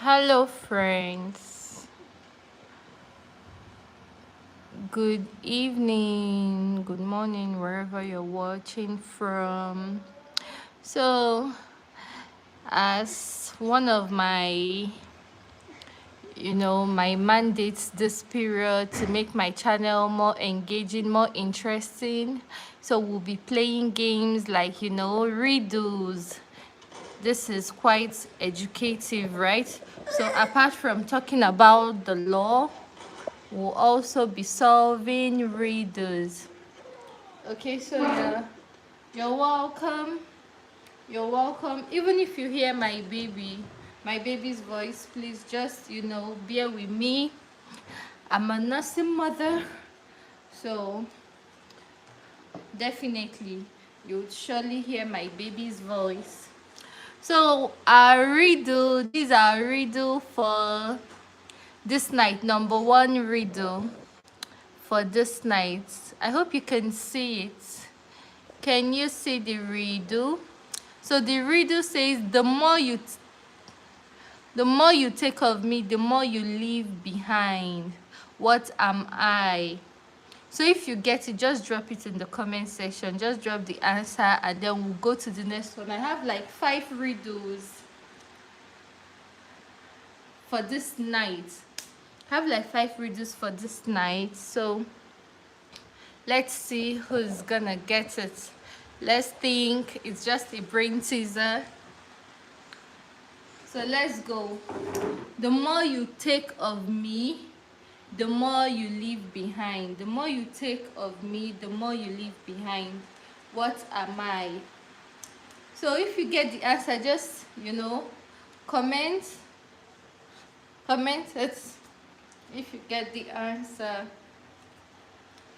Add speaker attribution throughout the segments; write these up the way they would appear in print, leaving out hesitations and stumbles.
Speaker 1: Hello, friends. Good evening, good morning, wherever you're watching from. So, as one of my my mandates this period to make my channel more engaging, more interesting, so we'll be playing games like riddles. This is quite educative, right? So apart from talking about the law, we'll also be solving riddles. Okay, so yeah, you're welcome. You're welcome. Even if you hear my baby's voice, please just bear with me. I'm a nursing mother, so definitely you would surely hear my baby's voice. So our riddle, these are riddle for this night. Number one riddle for this night. I hope you can see it. Can you see the riddle? So the riddle says, the more you take of me, the more you leave behind. What am I? So if you get it, just drop it in the comment section. Just drop the answer and then we'll go to the next one. I have like 5 riddles for this night. I have like 5 riddles for this night. So let's see who's gonna get it. Let's think. It's just a brain teaser. So let's go. The more you take of me, the more you leave behind. The more you take of me, the more you leave behind. What am I? So if you get the answer, just comment it. If you get the answer,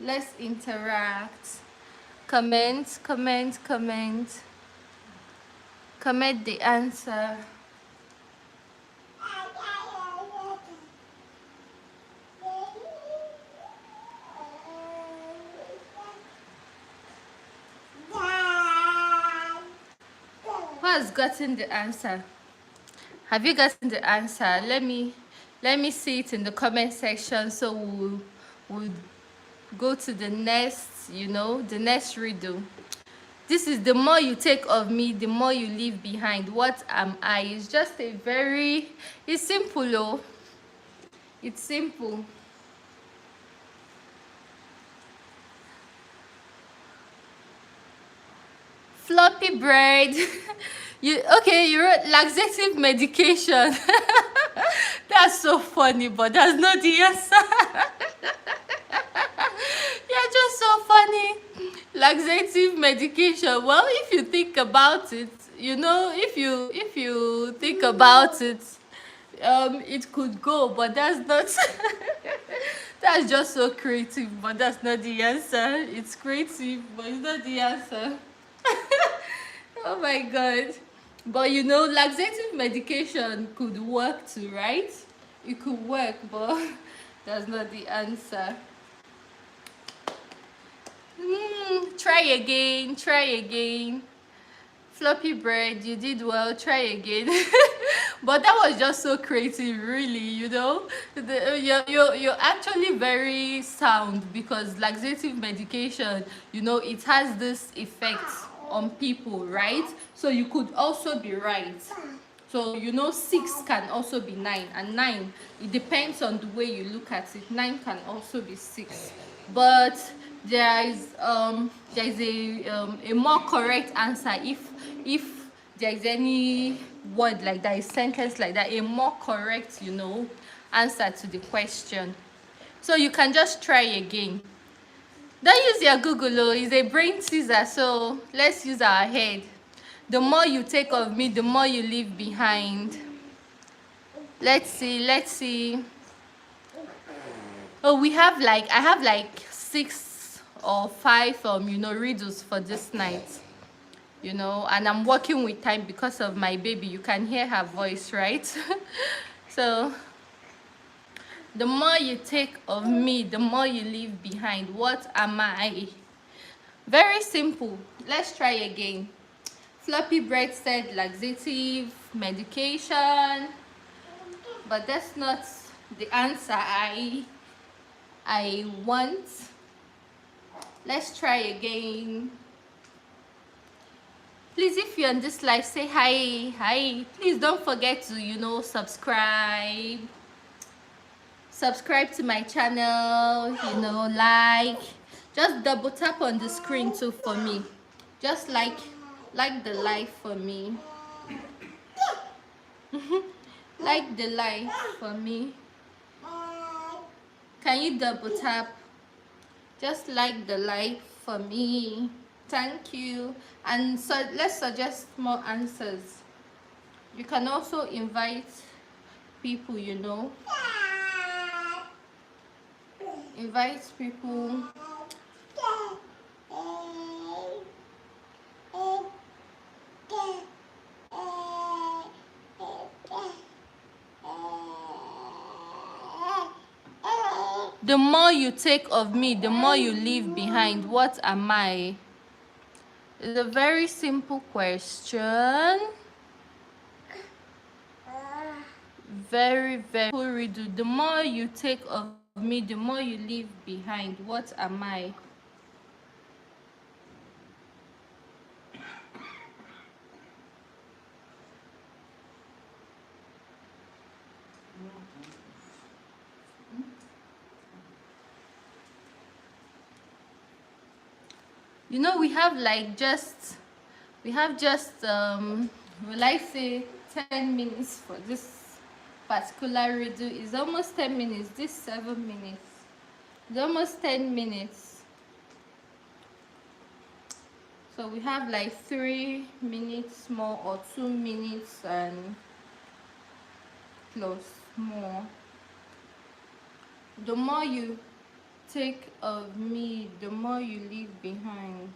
Speaker 1: let's interact. Comment the answer. Who has gotten the answer? Have you gotten the answer? Let me see it in the comment section, so we'll go to the next, the next riddle. This is the more you take of me, the more you leave behind. What am I? It's just it's simple, oh. It's simple. Floppy bread. You wrote laxative medication. That's so funny, but that's not the answer. You're just so funny. Laxative medication. Well, if you think about it, if you think about it, it could go, but that's not. That's just so creative, but that's not the answer. It's creative, but it's not the answer. Oh my god. But laxative medication could work too, right? It could work, but that's not the answer. Try again. Floppy bread, you did well. Try again. But that was just so creative, really. You're actually very sound, because laxative medication, it has this effect on people, right? So you could also be right. So 6 can also be 9, and 9, it depends on the way you look at it. 9 can also be 6, but there is a more correct answer. If there is any word like that, a sentence like that, a more correct answer to the question. So you can just try again. Don't use your Google, oh. It's a brain teaser, so let's use our head. The more you take of me, the more you leave behind. Let's see. Oh, I have like 6 or 5 riddles for this night. And I'm working with time because of my baby. You can hear her voice, right? So the more you take of me, the more you leave behind. What am I? Very simple. Let's try again. Floppy bread said laxative medication. but that's not the answer I want. Let's try again. Please, if you're on this live, say hi. Please don't forget to subscribe to my channel, like, just double tap on the screen too for me. Just like the live for me. Like the live for me. Can you double tap? Just like the live for me. Thank you. And so let's suggest more answers. You can also invite people, invite people. The more you take of me, the more you leave behind. What am I? It's a very simple question. Very, very simple riddle. The more you take of me, the more you leave behind. What am I? We have just will I say 10 minutes for this particular riddle. It's almost 10 minutes. This 7 minutes. It's almost 10 minutes. So we have like 3 minutes more, or 2 minutes and plus more. The more you take of me, the more you leave behind.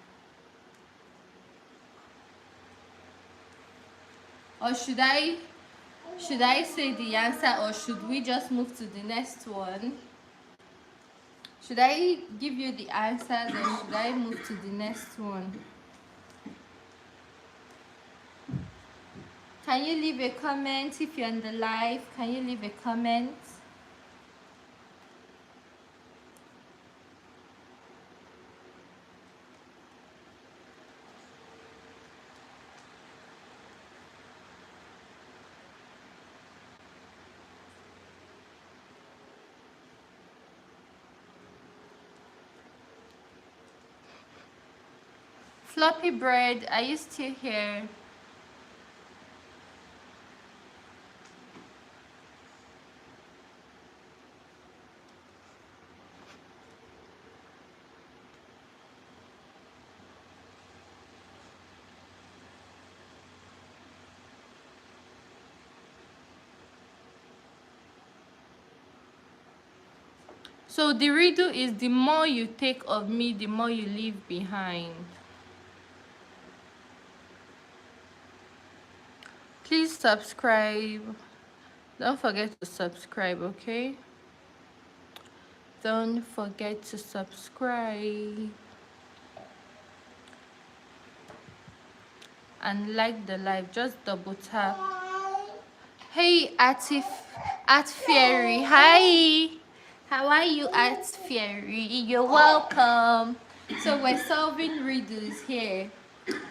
Speaker 1: Or should I say the answer, or should we just move to the next one? Should I give you the answers, or should I move to the next one? Can you leave a comment if you're on the live? Can you leave a comment? Floppy bread, are you still here? So the riddle is, the more you take of me, the more you leave behind. Please subscribe. Don't forget to subscribe, okay? Don't forget to subscribe. And like the live. Just double tap. Hey, At Fairy. Hi. How are you, At Fairy? You're welcome. So we're solving riddles here.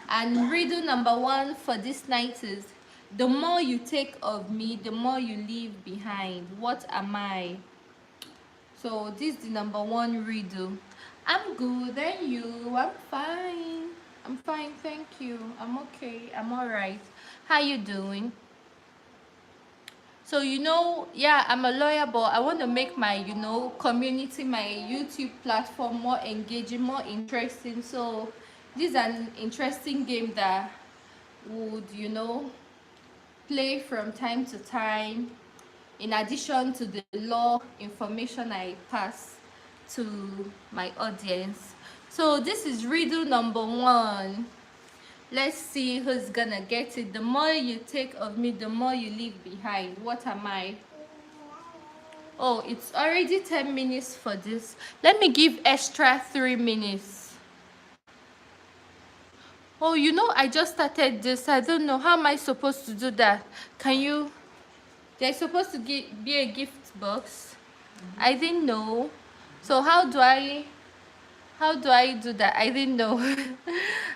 Speaker 1: And riddle number 1 for this night is, the more you take of me, the more you leave behind. What am I? So this is the number 1 riddle. I'm good, and you? I'm fine. I'm fine, thank you. I'm okay. I'm alright. How you doing? So yeah, I'm a lawyer, but I want to make my community, my YouTube platform, more engaging, more interesting. So this is an interesting game that would play from time to time, in addition to the law information I pass to my audience. So this is riddle number 1. Let's see who's gonna get it. The more you take of me, the more you leave behind. What am I? Oh, it's already 10 minutes for this. Let me give extra 3 minutes. Oh, I just started this. I don't know. How am I supposed to do that? Can you There's supposed to be a gift box. I didn't know. So how do I do that? I didn't know.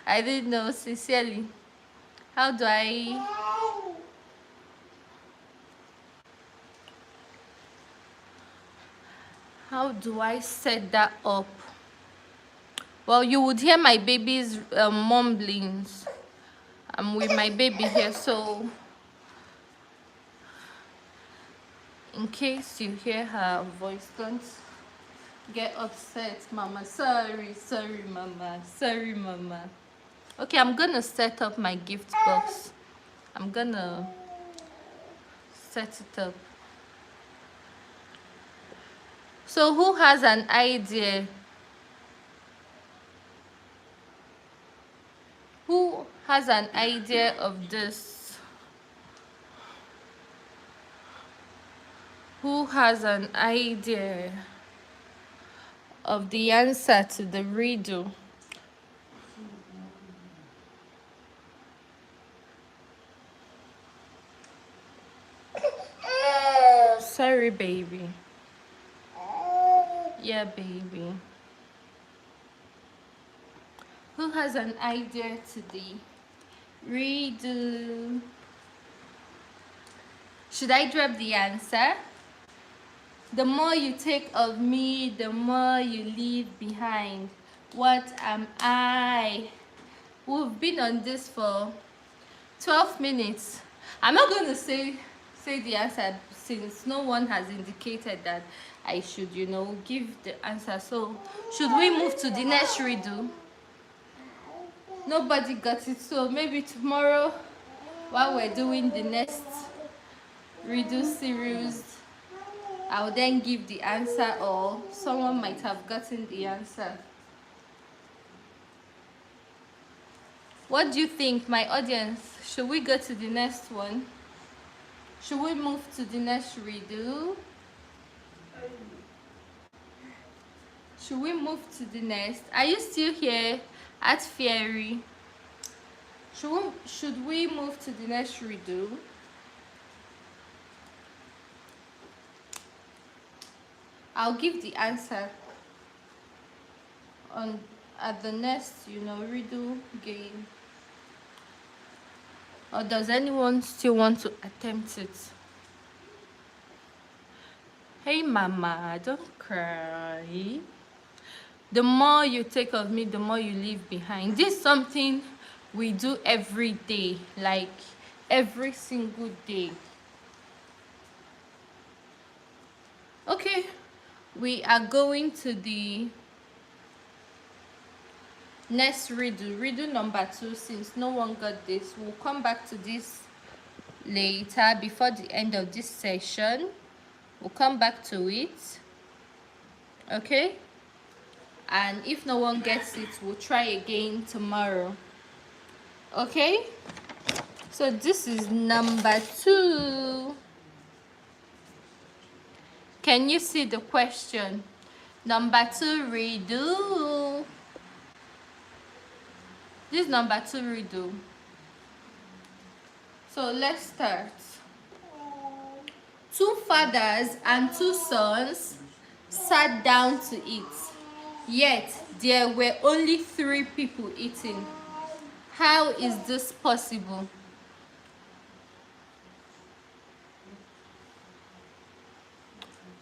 Speaker 1: I didn't know, sincerely. How do I set that up? Well, you would hear my baby's mumblings. I'm with my baby here, so in case you hear her voice, don't get upset, mama. Sorry, mama. Sorry, mama. Okay, I'm gonna set up my gift box. I'm gonna set it up. So who has an idea? Who has an idea of this? Who has an idea of the answer to the riddle? Sorry, baby. Yeah, baby. Who has an idea to the riddle? Should I drop the answer? The more you take of me, the more you leave behind. What am I? We've been on this for 12 minutes. I'm not going to say the answer since no one has indicated that I should, give the answer. So, should we move to the next riddle? Nobody got it, so maybe tomorrow, while we're doing the next riddle series, I'll then give the answer, or someone might have gotten the answer. What do you think, my audience? Should we go to the next one? Should we move to the next riddle? Should we move to the next? Are you still here at Fairy? Should we move to the next riddle? I'll give the answer at the next, riddle game. Or does anyone still want to attempt it? Hey, mama, don't cry. The more you take of me, the more you leave behind. This is something we do every day, like every single day. Okay, we are going to the next riddle number 2. Since no one got this, we'll come back to this later before the end of this session. We'll come back to it, okay? And if no one gets it, we'll try again tomorrow, okay? So this is number 2. Can you see the question? Number 2 riddle. This is number 2 riddle. So let's start. 2 fathers and 2 sons sat down to eat, yet there were only 3 people eating. How is this possible?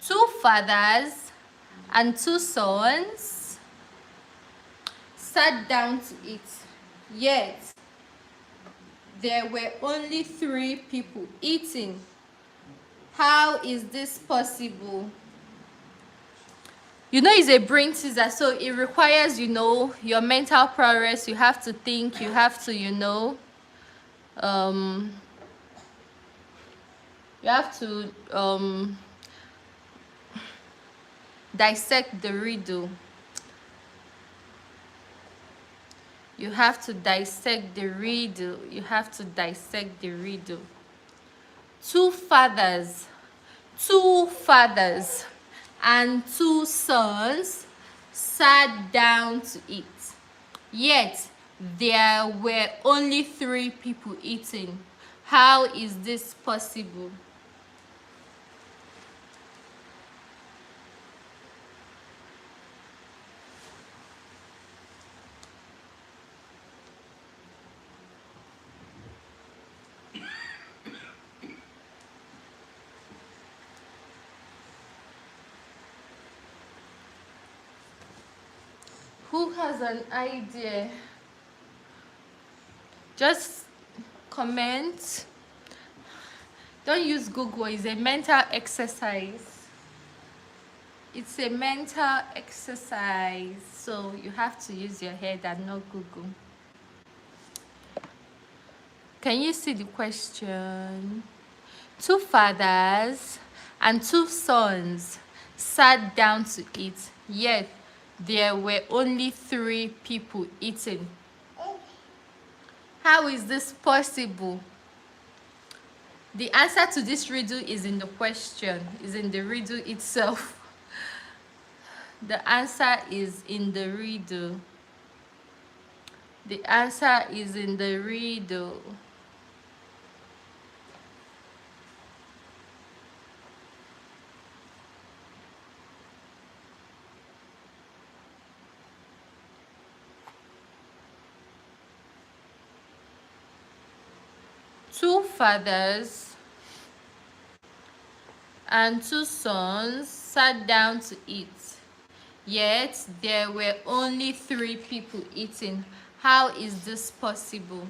Speaker 1: Two fathers and 2 sons sat down to eat, yet there were only 3 people eating. How is this possible? It's a brain teaser, so it requires, your mental prowess. You have to think, you have to, you have to dissect the riddle. You have to dissect the riddle. You have to dissect the riddle. 2 fathers and 2 sons sat down to eat, yet there were only 3 people eating. How is this possible? Who has an idea? Just comment. Don't use Google. It's a mental exercise. It's a mental exercise, so you have to use your head and not Google. Can you see the question? 2 fathers and 2 sons sat down to eat, yet there were only 3 people eating. How is this possible? The answer to this riddle is in the question, is in the riddle itself. The answer is in the riddle. The answer is in the riddle. Two fathers and 2 sons sat down to eat, yet there were only 3 people eating. How is this possible?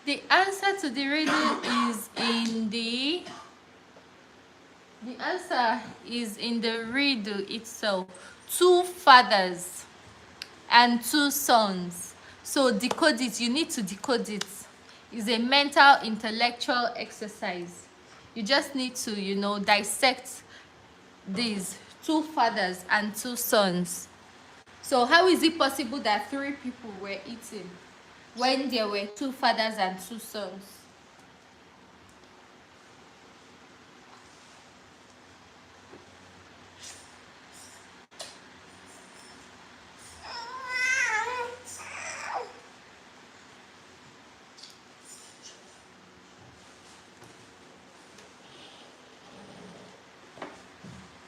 Speaker 1: The answer to the riddle is in the answer is in the riddle itself. 2 fathers and 2 sons. So decode it. You need to decode it. It's a mental intellectual exercise. You just need to dissect these 2 fathers and 2 sons. So how is it possible that 3 people were eating when there were 2 fathers and 2 sons?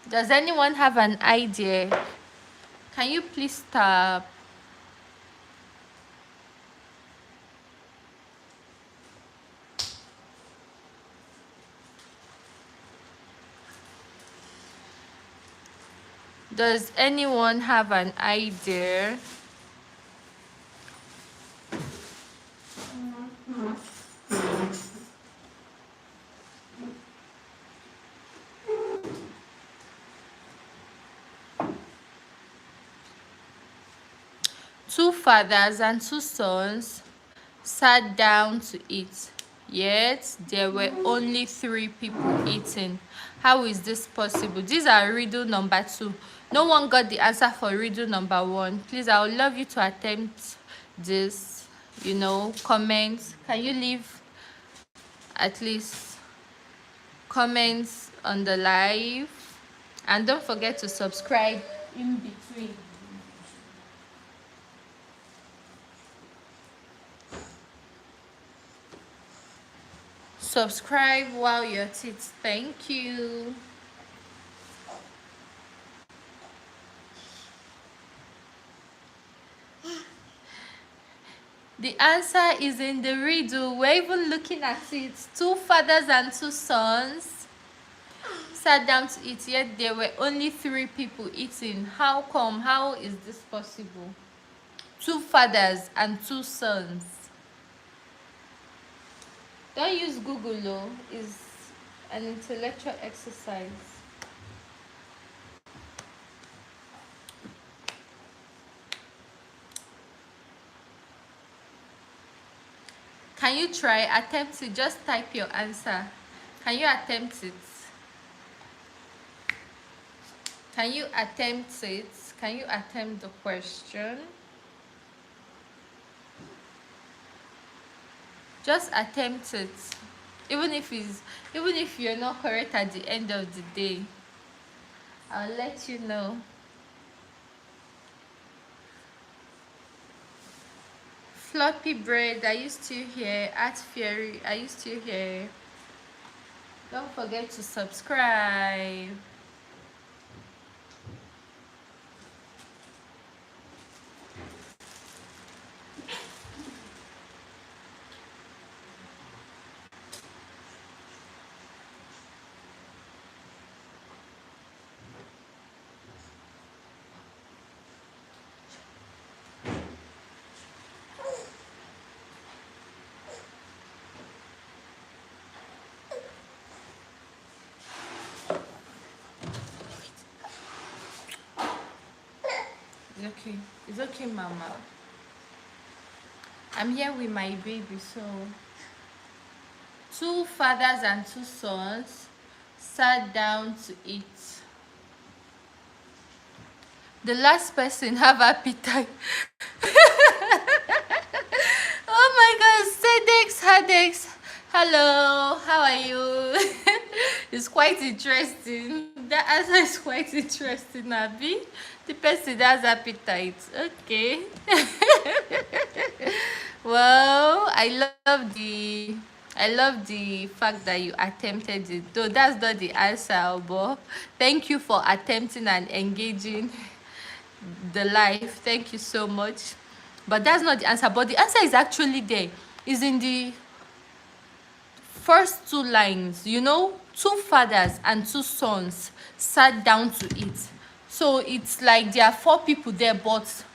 Speaker 1: Does anyone have an idea? Can you please stop? Does anyone have an idea? Two fathers and 2 sons sat down to eat, yet there were only 3 people eating. How is this possible? These are riddle number 2. No one got the answer for riddle number 1. Please, I would love you to attempt this. Comment. Can you leave at least comments on the live? And don't forget to subscribe in between. Subscribe while you're at it. Thank you. The answer is in the riddle. We're even looking at it. 2 fathers and 2 sons sat down to eat, yet there were only 3 people eating. How come? How is this possible? 2 fathers and 2 sons. Don't use Google, though. It's an intellectual exercise. Can you try? Attempt it. Just type your answer. Can you attempt it? Can you attempt it? Can you attempt the question? Just attempt it. Even if you're not correct at the end of the day, I'll let you know. Floppy bread, are you still here? Art Fairy, are you still here? Don't forget to subscribe. okay. It's okay, Mama. I'm here with my baby. So, two fathers and two sons sat down to eat. The last person have appetite. Oh my God, Sedex, Hadex. Hello, how are you? It's quite interesting. That answer is quite interesting, Abby. The person has appetite. Okay. Well, I love the fact that you attempted it. Though that's not the answer, but thank you for attempting and engaging the life. Thank you so much. But that's not the answer. But the answer is actually there. Is in the first two lines. Two fathers and two sons sat down to eat. So it's like there are four people there, but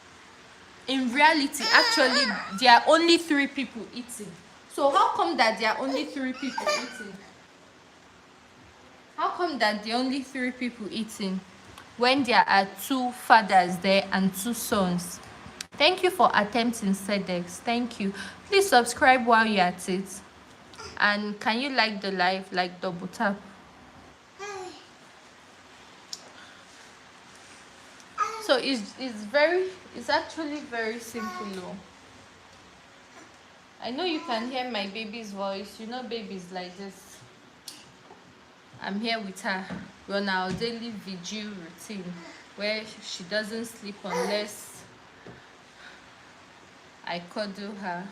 Speaker 1: in reality, actually, there are only three people eating. So how come that there are only three people eating? How come that there are only three people eating when there are two fathers there and two sons? Thank you for attempting, Sedex. Thank you. Please subscribe while you're at it. And can you like the live, like double tap? So it's actually very simple. Though. I know you can hear my baby's voice. Babies like this. I'm here with her. We're on our daily vigil routine where she doesn't sleep unless I cuddle her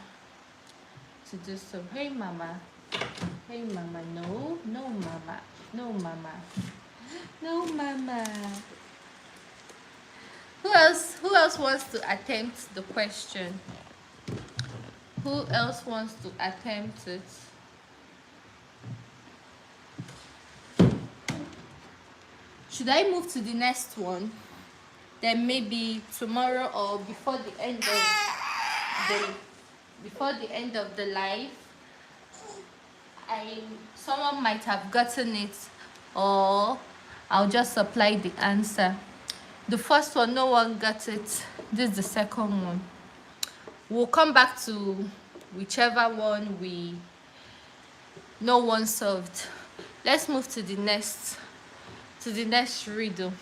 Speaker 1: to do so. Hey, Mama. Hey, Mama. No, no, Mama. No, Mama. No, Mama. Who else wants to attempt the question? Who else wants to attempt it? Should I move to the next one? Then maybe tomorrow or before the end of the live, someone might have gotten it, or I'll just supply the answer. The first one, no one got it. This is the second one. We'll come back to whichever one no one solved. Let's move to the next riddle.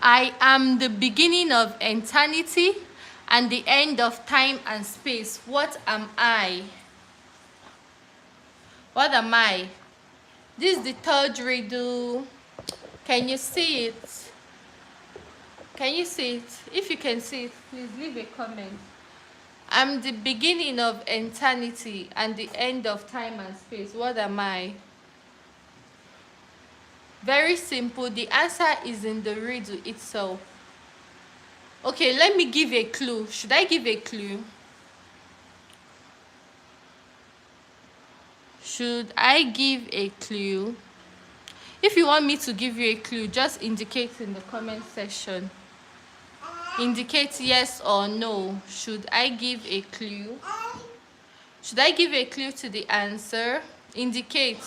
Speaker 1: I am the beginning of eternity and the end of time and space. What am I? What am I? This is the third riddle. Can you see it? Can you see it? If you can see it, please leave a comment. I'm the beginning of eternity and the end of time and space. What am I? Very simple. The answer is in the riddle itself. Okay, let me give a clue. Should I give a clue? Should I give a clue? If you want me to give you a clue, just indicate in the comment section. Indicate yes or no. Should I give a clue? Should I give a clue to the answer? Indicate.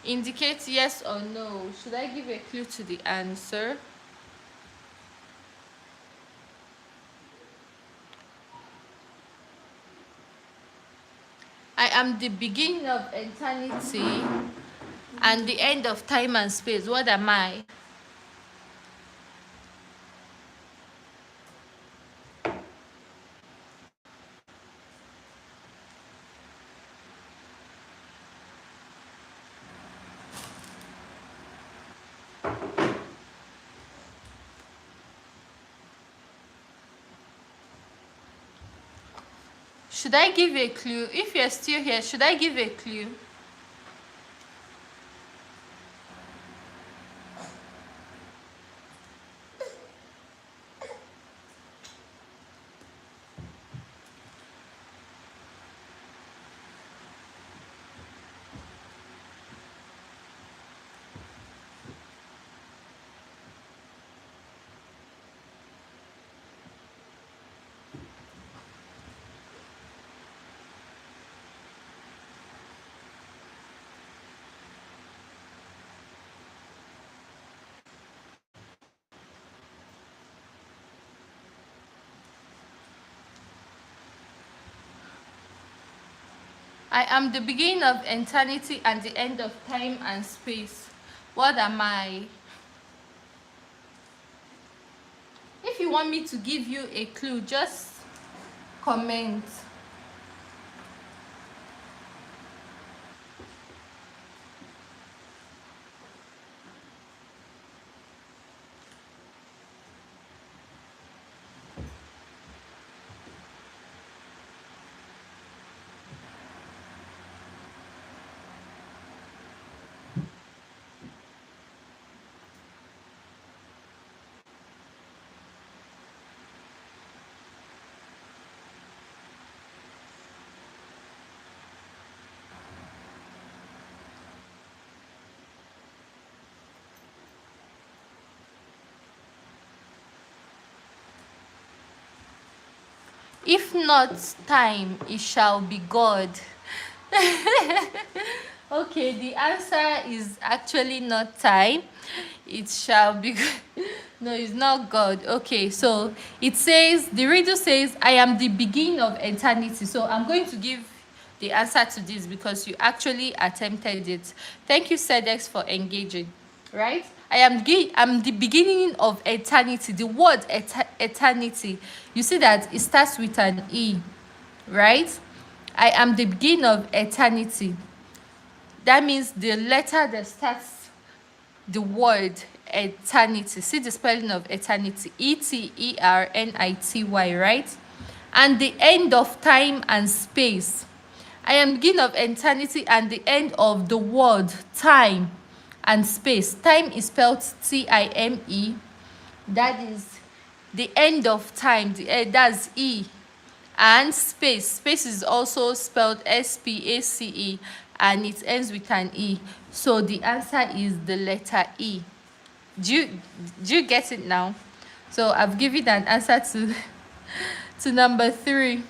Speaker 1: Indicate yes or no. Should I give a clue to the answer? I am the beginning of eternity and the end of time and space. What am I? Should I give a clue? If you're still here, should I give a clue? I am the beginning of eternity and the end of time and space. What am I? If you want me to give you a clue, just comment. If not time, it shall be God. Okay, the answer is actually not time. It shall be no, it's not God. Okay, so it says, the riddle says, I am the beginning of eternity. So I'm going to give the answer to this because you actually attempted it. Thank you, Sedex, for engaging. Right? I'm the beginning of eternity. The word eternity, you see that it starts with an E, right? I am the beginning of eternity. That means the letter that starts the word eternity. See the spelling of eternity, Eternity, right? And the end of time and space. I am the beginning of eternity and the end of the word time and space. Time is spelled Time. That is the end of time. That's E. And space is also spelled Space, and it ends with an E. So the answer is the letter E. Do you get it now? So I've given an answer to to number 3.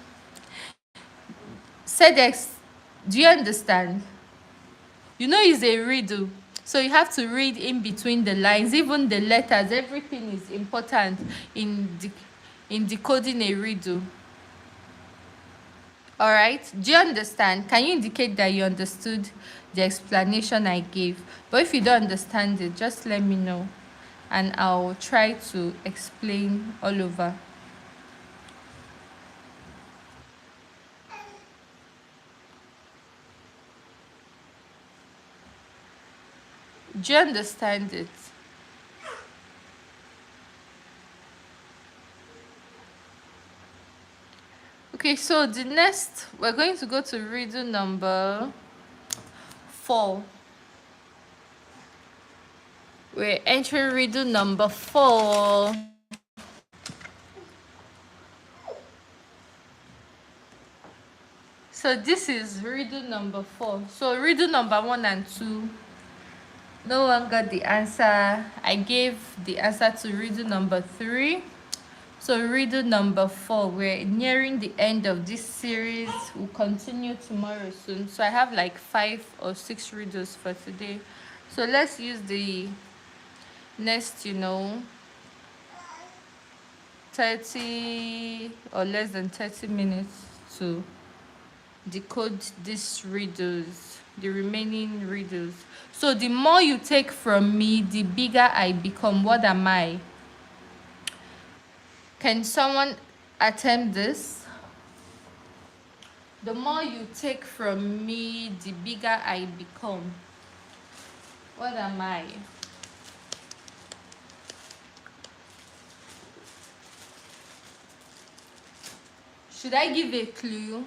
Speaker 1: Sedex, do you understand? You know it's a riddle, so you have to read in between the lines, even the letters. Everything is important in decoding a riddle. All right, do you understand? Can you indicate that you understood the explanation I gave? But if you don't understand it, just let me know and I'll try to explain all over. Do you understand it? Okay, so the next, we're going to go to riddle number 4. We're entering riddle number 4. So this is riddle number 4. So riddle number 1 and 2, no one got the answer. I gave the answer to riddle number 3. So riddle number 4, we're nearing the end of this series. We'll continue tomorrow soon. So I have like 5 or 6 riddles for today. So let's use the next 30 or less than 30 minutes to decode these riddles, the remaining riddles. So the more you take from me, the bigger I become. What am I? Can someone attempt this? The more you take from me, the bigger I become. What am I? Should I give a clue?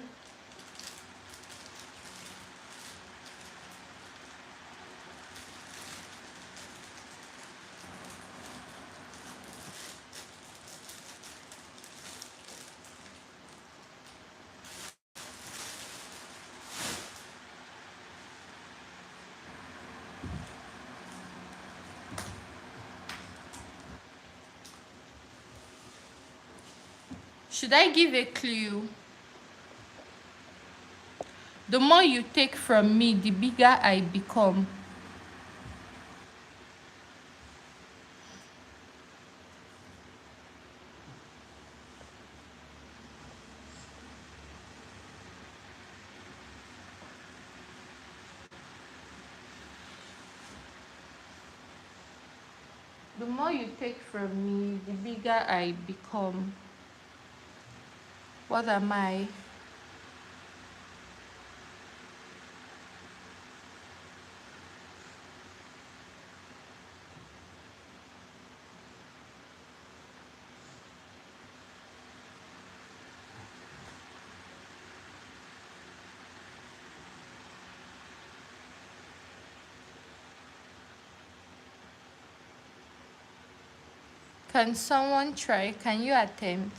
Speaker 1: Should I give a clue? The more you take from me, the bigger I become. The more you take from me, the bigger I become. What am I? Can someone try? Can you attempt?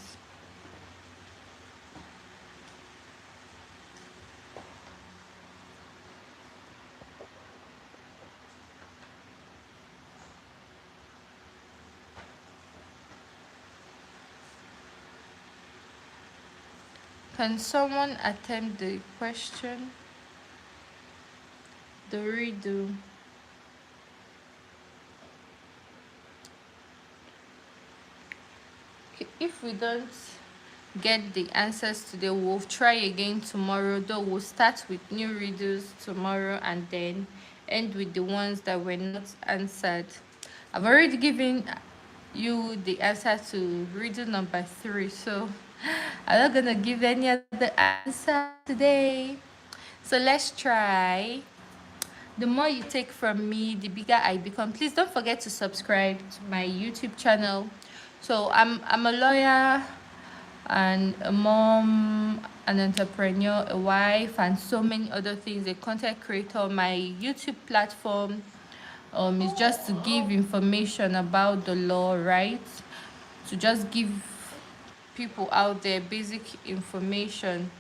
Speaker 1: Can someone attempt the question? The riddle. Okay, if we don't get the answers today, we'll try again tomorrow, though we'll start with new riddles tomorrow and then end with the ones that were not answered. I've already given you the answer to riddle number 3, so I'm not gonna give any other answer today. So let's try. The more you take from me, the bigger I become. Please don't forget to subscribe to my YouTube channel. So I'm a lawyer and a mom, an entrepreneur, a wife, and so many other things, a content creator. My YouTube platform is just to give information about the law, right? To just give people out there basic information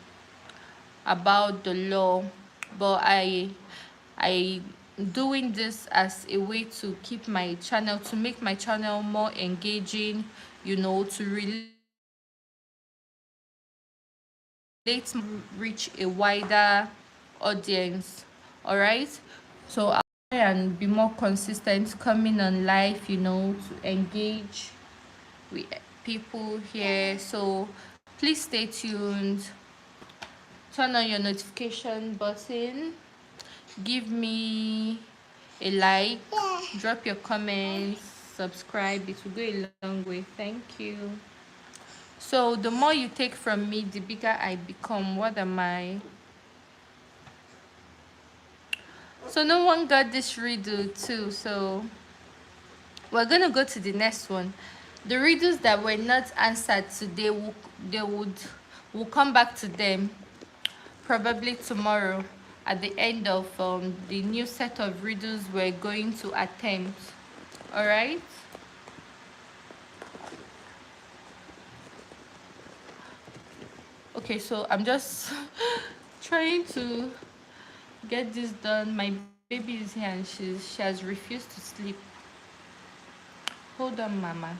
Speaker 1: about the law. But I doing this as a way to keep my channel, to make my channel more engaging, to relate, reach a wider audience. All right, so I'll try and be more consistent coming on live, to engage with people here. So please stay tuned, turn on your notification button, give me a like, drop your comments, subscribe. It will go a long way. Thank you. So the more you take from me, the bigger I become. What am I? So no one got this riddle too, so we're gonna go to the next one. The riddles that were not answered today, will come back to them probably tomorrow at the end of the new set of riddles we're going to attempt. All right, okay, so I'm just trying to get this done. My baby is here and she has refused to sleep. Hold on, mama.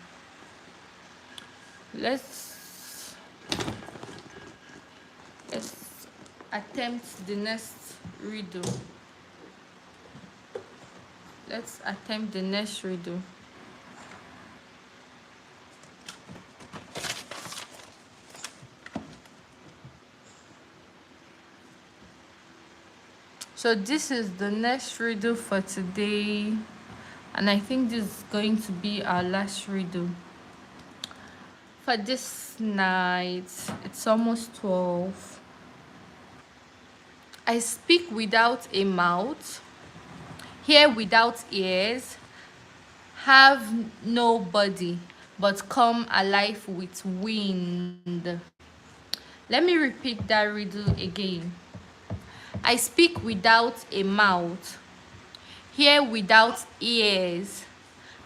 Speaker 1: Let's attempt the next riddle. Let's attempt the next riddle. So this is the next riddle for today, and I think this is going to be our last riddle for this night. It's almost 12. I speak without a mouth, hear without ears, have no body, but come alive with wind. Let me repeat that riddle again. I speak without a mouth, hear without ears,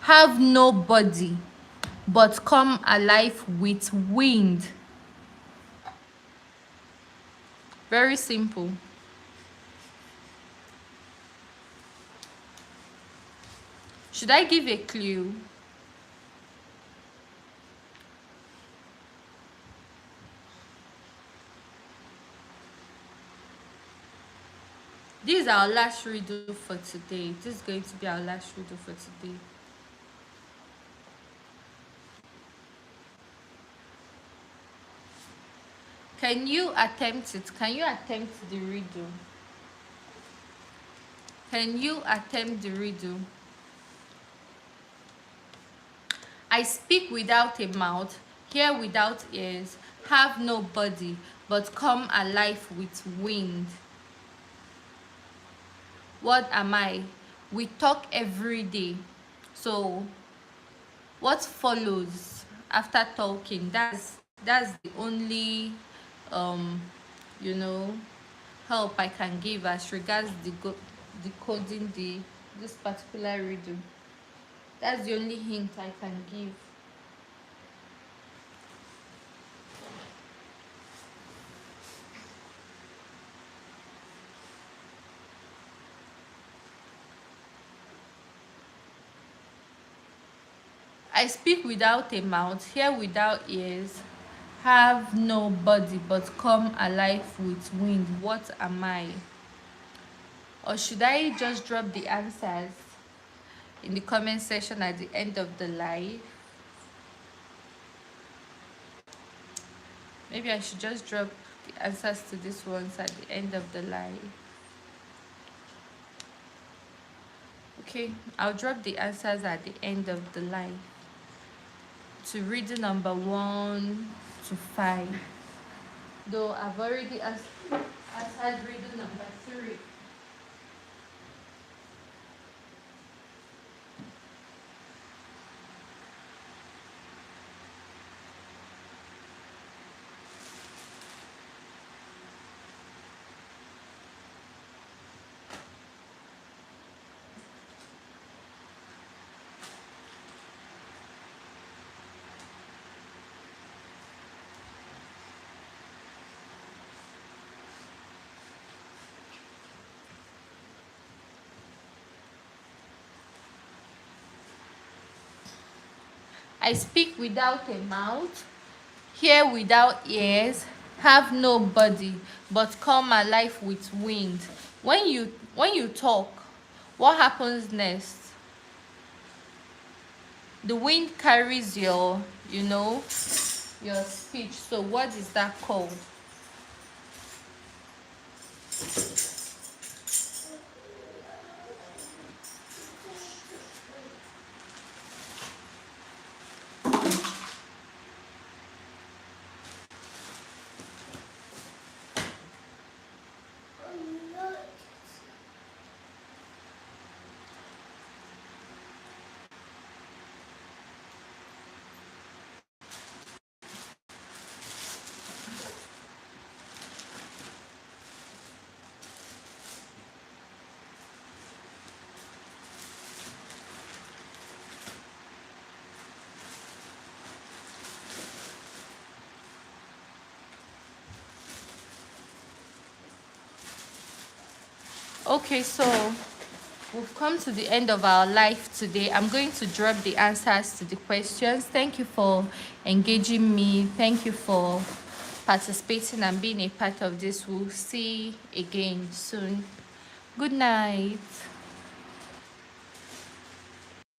Speaker 1: have no body, but come alive with wind. Very simple. Should I give a clue? This is our last riddle for today. This is going to be our last riddle for today. Can you attempt it? Can you attempt the riddle? Can you attempt the riddle? I speak without a mouth, hear without ears, have no body, but come alive with wind. What am I? We talk every day. So what follows after talking? That's the only um you know help I can give as regards decoding this particular riddle. That's the only hint I can give. I speak without a mouth, hear without ears, have no body, but come alive with wind. What am I? Or should I just drop the answers in the comment section at the end of the live? Maybe I should just drop the answers to these ones at the end of the live. Okay, I'll drop the answers at the end of the live to riddle number 1 to 5. Though I've already answered riddle number 3. I speak without a mouth, hear without ears, have no body, but come alive with wind. When you talk, what happens next? The wind carries your speech. So what is that called? Okay, so we've come to the end of our live today. I'm going to drop the answers to the questions. Thank you for engaging me. Thank you for participating and being a part of this. We'll see again soon. Good night.